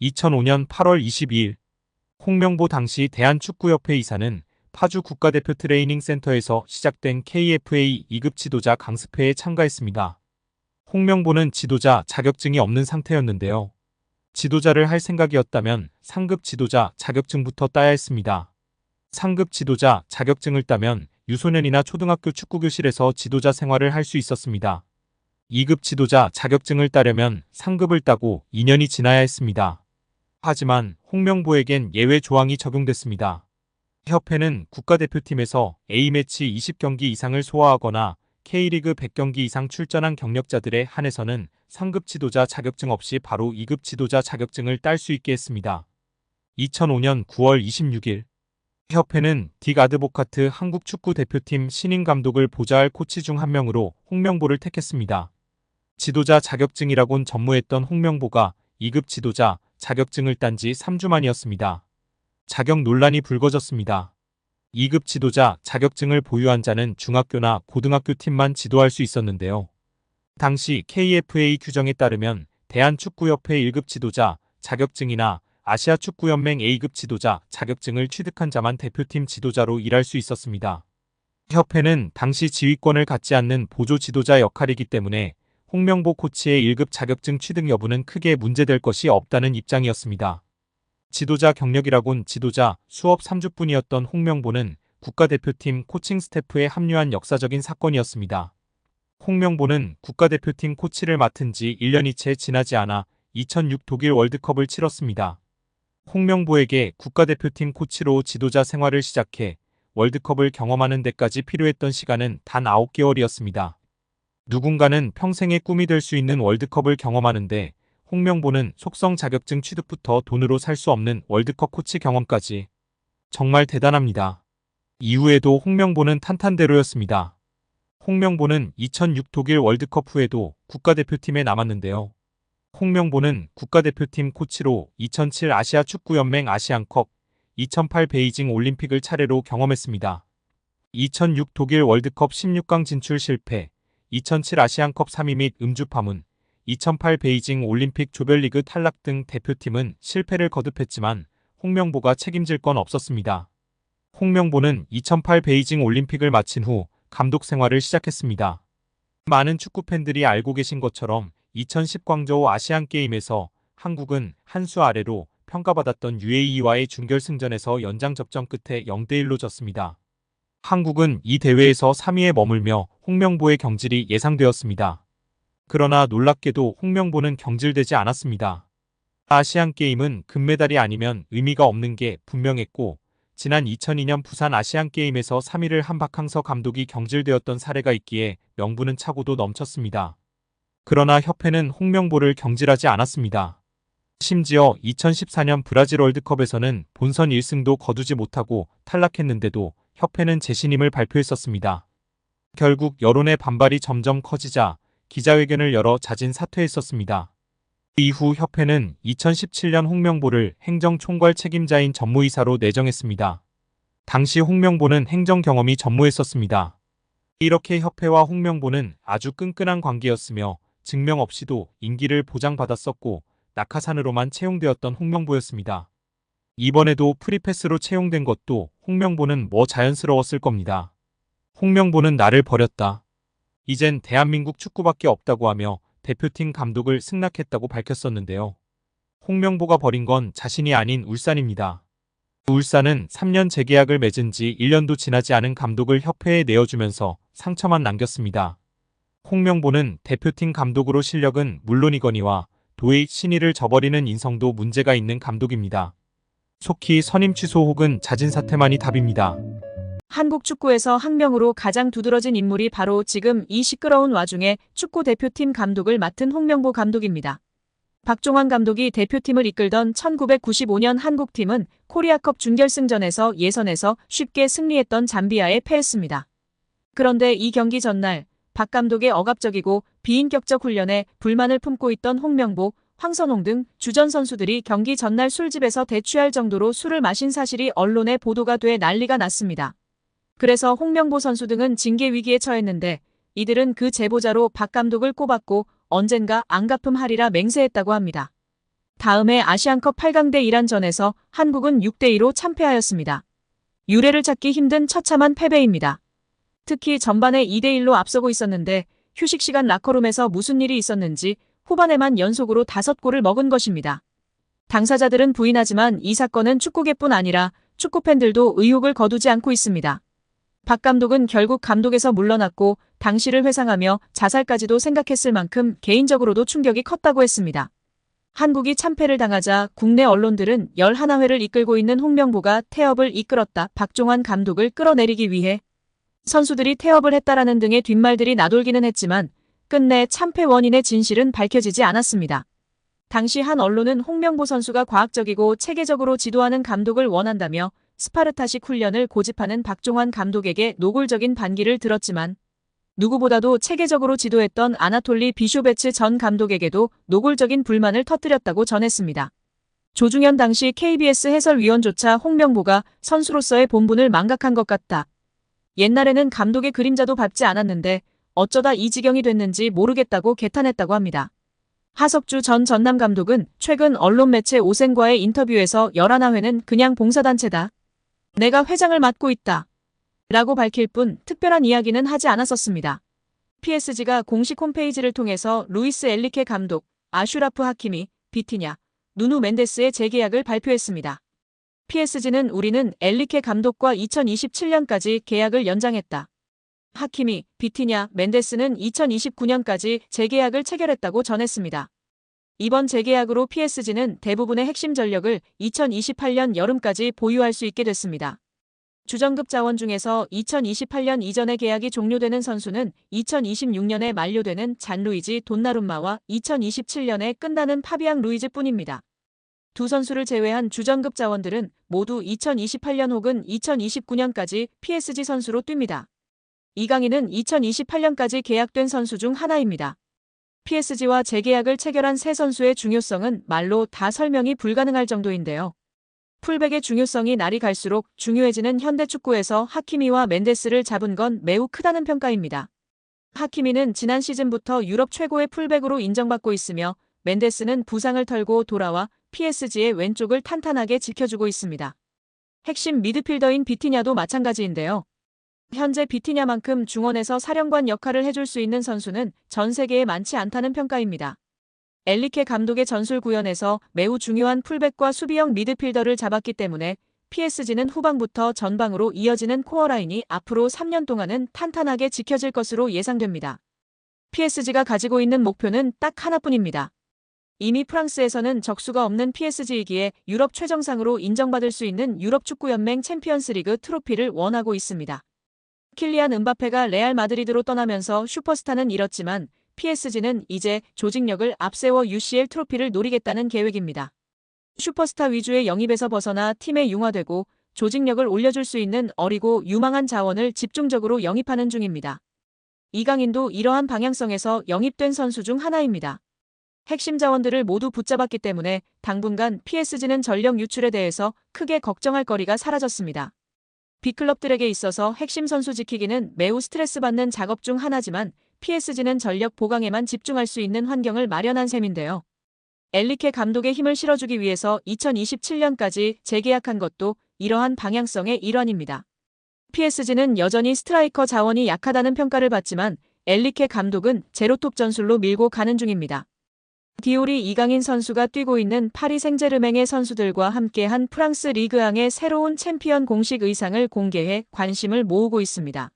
2005년 8월 22일 홍명보 당시 대한축구협회 이사는 파주 국가대표 트레이닝 센터에서 시작된 KFA 2급 지도자 강습회에 참가했습니다. 홍명보는 지도자 자격증이 없는 상태였는데요. 지도자를 할 생각이었다면 상급 지도자 자격증부터 따야 했습니다. 상급 지도자 자격증을 따면 유소년이나 초등학교 축구교실에서 지도자 생활을 할 수 있었습니다. 2급 지도자 자격증을 따려면 상급을 따고 2년이 지나야 했습니다. 하지만 홍명보에겐 예외 조항이 적용됐습니다. 협회는 국가대표팀에서 A매치 20경기 이상을 소화하거나 K리그 100경기 이상 출전한 경력자들에 한해서는 상급 지도자 자격증 없이 바로 2급 지도자 자격증을 딸 수 있게 했습니다. 2005년 9월 26일 협회는 딕 아드보카트 한국 축구 대표팀 신인 감독을 보좌할 코치 중 한 명으로 홍명보를 택했습니다. 지도자 자격증이라곤 전무했던 홍명보가 2급 지도자 자격증을 딴 지 3주 만이었습니다. 자격 논란이 불거졌습니다. 2급 지도자 자격증을 보유한 자는 중학교나 고등학교 팀만 지도할 수 있었는데요. 당시 KFA 규정에 따르면 대한축구협회 1급 지도자 자격증이나 아시아축구연맹 A급 지도자 자격증을 취득한 자만 대표팀 지도자로 일할 수 있었습니다. 협회는 당시 지휘권을 갖지 않는 보조 지도자 역할이기 때문에 홍명보 코치의 1급 자격증 취득 여부는 크게 문제될 것이 없다는 입장이었습니다. 지도자 경력이라곤 지도자 수업 3주뿐이었던 홍명보는 국가대표팀 코칭 스태프에 합류한 역사적인 사건이었습니다. 홍명보는 국가대표팀 코치를 맡은 지 1년이 채 지나지 않아 2006 독일 월드컵을 치렀습니다. 홍명보에게 국가대표팀 코치로 지도자 생활을 시작해 월드컵을 경험하는 데까지 필요했던 시간은 단 9개월이었습니다. 누군가는 평생의 꿈이 될 수 있는 월드컵을 경험하는데 홍명보는 속성 자격증 취득부터 돈으로 살 수 없는 월드컵 코치 경험까지. 정말 대단합니다. 이후에도 홍명보는 탄탄대로였습니다. 홍명보는 2006 독일 월드컵 후에도 국가대표팀에 남았는데요. 홍명보는 국가대표팀 코치로 2007 아시아축구연맹 아시안컵, 2008 베이징 올림픽을 차례로 경험했습니다. 2006 독일 월드컵 16강 진출 실패, 2007 아시안컵 3위 및 음주 파문, 2008 베이징 올림픽 조별리그 탈락 등 대표팀은 실패를 거듭했지만 홍명보가 책임질 건 없었습니다. 홍명보는 2008 베이징 올림픽을 마친 후 감독 생활을 시작했습니다. 많은 축구팬들이 알고 계신 것처럼 2010 광저우 아시안게임에서 한국은 한 수 아래로 평가받았던 UAE와의 준결승전에서 연장 접전 끝에 0대1로 졌습니다. 한국은 이 대회에서 3위에 머물며 홍명보의 경질이 예상되었습니다. 그러나 놀랍게도 홍명보는 경질되지 않았습니다. 아시안게임은 금메달이 아니면 의미가 없는 게 분명했고 지난 2002년 부산 아시안게임에서 3위를 한 박항서 감독이 경질되었던 사례가 있기에 명분은 차고도 넘쳤습니다. 그러나 협회는 홍명보를 경질하지 않았습니다. 심지어 2014년 브라질 월드컵에서는 본선 1승도 거두지 못하고 탈락했는데도 협회는 재신임을 발표했었습니다. 결국 여론의 반발이 점점 커지자 기자회견을 열어 자진 사퇴했었습니다. 이후 협회는 2017년 홍명보를 행정총괄 책임자인 전무이사로 내정했습니다. 당시 홍명보는 행정 경험이 전무했었습니다. 이렇게 협회와 홍명보는 아주 끈끈한 관계였으며 증명 없이도 임기를 보장받았었고 낙하산으로만 채용되었던 홍명보였습니다. 이번에도 프리패스로 채용된 것도 홍명보는 뭐 자연스러웠을 겁니다. 홍명보는 나를 버렸다. 이젠 대한민국 축구밖에 없다고 하며 대표팀 감독을 승낙했다고 밝혔었는데요. 홍명보가 버린 건 자신이 아닌 울산입니다. 울산은 3년 재계약을 맺은 지 1년도 지나지 않은 감독을 협회에 내어주면서 상처만 남겼습니다. 홍명보는 대표팀 감독으로 실력은 물론이거니와 도의 신의를 저버리는 인성도 문제가 있는 감독입니다. 속히 선임 취소 혹은 자진 사퇴만이 답입니다. 한국 축구에서 학명으로 가장 두드러진 인물이 바로 지금 이 시끄러운 와중에 축구 대표팀 감독을 맡은 홍명보 감독입니다. 박종환 감독이 대표팀을 이끌던 1995년 한국팀은 코리아컵 준결승전에서 예선에서 쉽게 승리했던 잠비아에 패했습니다. 그런데 이 경기 전날 박 감독의 억압적이고 비인격적 훈련에 불만을 품고 있던 홍명보, 황선홍 등 주전 선수들이 경기 전날 술집에서 대취할 정도로 술을 마신 사실이 언론에 보도가 돼 난리가 났습니다. 그래서 홍명보 선수 등은 징계 위기에 처했는데 이들은 그 제보자로 박 감독을 꼽았고 언젠가 안갚음하리라 맹세했다고 합니다. 다음해 아시안컵 8강대 이란전에서 한국은 6대2로 참패하였습니다. 유례를 찾기 힘든 처참한 패배입니다. 특히 전반에 2대1로 앞서고 있었는데 휴식 시간 라커룸에서 무슨 일이 있었는지 후반에만 연속으로 5골을 먹은 것입니다. 당사자들은 부인하지만 이 사건은 축구계뿐 아니라 축구팬들도 의혹을 거두지 않고 있습니다. 박 감독은 결국 감독에서 물러났고 당시를 회상하며 자살까지도 생각했을 만큼 개인적으로도 충격이 컸다고 했습니다. 한국이 참패를 당하자 국내 언론들은 11회를 이끌고 있는 홍명보가 태업을 이끌었다. 박종환 감독을 끌어내리기 위해 선수들이 태업을 했다라는 등의 뒷말들이 나돌기는 했지만 끝내 참패 원인의 진실은 밝혀지지 않았습니다. 당시 한 언론은 홍명보 선수가 과학적이고 체계적으로 지도하는 감독을 원한다며 스파르타식 훈련을 고집하는 박종환 감독에게 노골적인 반기를 들었지만 누구보다도 체계적으로 지도했던 아나톨리 비쇼베츠 전 감독에게도 노골적인 불만을 터뜨렸다고 전했습니다. 조중현 당시 KBS 해설위원조차 홍명보가 선수로서의 본분을 망각한 것 같다. 옛날에는 감독의 그림자도 밟지 않았는데 어쩌다 이 지경이 됐는지 모르겠다고 개탄했다고 합니다. 하석주 전 전남 감독은 최근 언론 매체 오센과의 인터뷰에서 11회는 그냥 봉사단체다. 내가 회장을 맡고 있다. 라고 밝힐 뿐 특별한 이야기는 하지 않았었습니다. PSG가 공식 홈페이지를 통해서 루이스 엘리케 감독, 아슈라프 하키미, 비티냐, 누누 멘데스의 재계약을 발표했습니다. PSG는 우리는 엘리케 감독과 2027년까지 계약을 연장했다. 하키미, 비티냐, 멘데스는 2029년까지 재계약을 체결했다고 전했습니다. 이번 재계약으로 PSG는 대부분의 핵심 전력을 2028년 여름까지 보유할 수 있게 됐습니다. 주전급 자원 중에서 2028년 이전에 계약이 종료되는 선수는 2026년에 만료되는 잔루이지 돈나룸마와 2027년에 끝나는 파비앙 루이즈뿐입니다. 두 선수를 제외한 주전급 자원들은 모두 2028년 혹은 2029년까지 PSG 선수로 뜁니다. 이강인은 2028년까지 계약된 선수 중 하나입니다. PSG와 재계약을 체결한 세 선수의 중요성은 말로 다 설명이 불가능할 정도인데요. 풀백의 중요성이 날이 갈수록 중요해지는 현대축구에서 하키미와 멘데스를 잡은 건 매우 크다는 평가입니다. 하키미는 지난 시즌부터 유럽 최고의 풀백으로 인정받고 있으며 멘데스는 부상을 털고 돌아와 PSG의 왼쪽을 탄탄하게 지켜주고 있습니다. 핵심 미드필더인 비티냐도 마찬가지인데요. 현재 비티냐만큼 중원에서 사령관 역할을 해줄 수 있는 선수는 전 세계에 많지 않다는 평가입니다. 엘리케 감독의 전술 구현에서 매우 중요한 풀백과 수비형 미드필더를 잡았기 때문에 PSG는 후방부터 전방으로 이어지는 코어라인이 앞으로 3년 동안은 탄탄하게 지켜질 것으로 예상됩니다. PSG가 가지고 있는 목표는 딱 하나뿐입니다. 이미 프랑스에서는 적수가 없는 PSG이기에 유럽 최정상으로 인정받을 수 있는 유럽축구연맹 챔피언스리그 트로피를 원하고 있습니다. 킬리안 은바페가 레알 마드리드로 떠나면서 슈퍼스타는 잃었지만 PSG는 이제 조직력을 앞세워 UCL 트로피를 노리겠다는 계획입니다. 슈퍼스타 위주의 영입에서 벗어나 팀에 융화되고 조직력을 올려줄 수 있는 어리고 유망한 자원을 집중적으로 영입하는 중입니다. 이강인도 이러한 방향성에서 영입된 선수 중 하나입니다. 핵심 자원들을 모두 붙잡았기 때문에 당분간 PSG는 전력 유출에 대해서 크게 걱정할 거리가 사라졌습니다. B클럽들에게 있어서 핵심 선수 지키기는 매우 스트레스 받는 작업 중 하나지만 PSG는 전력 보강에만 집중할 수 있는 환경을 마련한 셈인데요. 엘리케 감독의 힘을 실어주기 위해서 2027년까지 재계약한 것도 이러한 방향성의 일환입니다. PSG는 여전히 스트라이커 자원이 약하다는 평가를 받지만 엘리케 감독은 제로톱 전술로 밀고 가는 중입니다. 디올이 이강인 선수가 뛰고 있는 파리 생제르맹의 선수들과 함께한 프랑스 리그앙의 새로운 챔피언 공식 의상을 공개해 관심을 모으고 있습니다.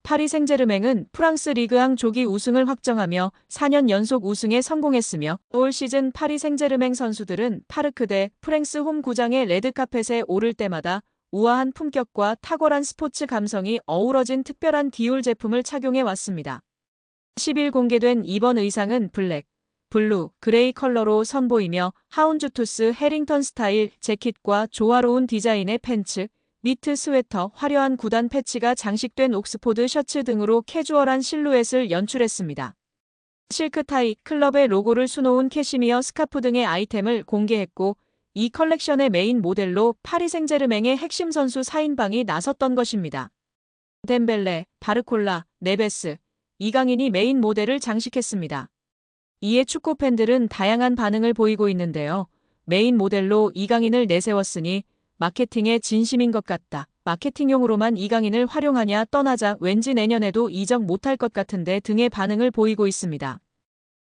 파리 생제르맹은 프랑스 리그앙 조기 우승을 확정하며 4년 연속 우승에 성공했으며 올 시즌 파리 생제르맹 선수들은 파르크 대 프랭스 홈 구장의 레드카펫에 오를 때마다 우아한 품격과 탁월한 스포츠 감성이 어우러진 특별한 디올 제품을 착용해 왔습니다. 10일 공개된 이번 의상은 블랙, 블루, 그레이 컬러로 선보이며 하운주투스 해링턴 스타일 재킷과 조화로운 디자인의 팬츠, 니트 스웨터, 화려한 구단 패치가 장식된 옥스포드 셔츠 등으로 캐주얼한 실루엣을 연출했습니다. 실크 타이, 클럽의 로고를 수놓은 캐시미어 스카프 등의 아이템을 공개했고 이 컬렉션의 메인 모델로 파리 생제르맹의 핵심 선수 4인방이 나섰던 것입니다. 덴벨레, 바르콜라, 네베스, 이강인이 메인 모델을 장식했습니다. 이에 축구 팬들은 다양한 반응을 보이고 있는데요. 메인 모델로 이강인을 내세웠으니 마케팅의 진심인 것 같다. 마케팅용으로만 이강인을 활용하냐 떠나자 왠지 내년에도 이적 못할 것 같은데 등의 반응을 보이고 있습니다.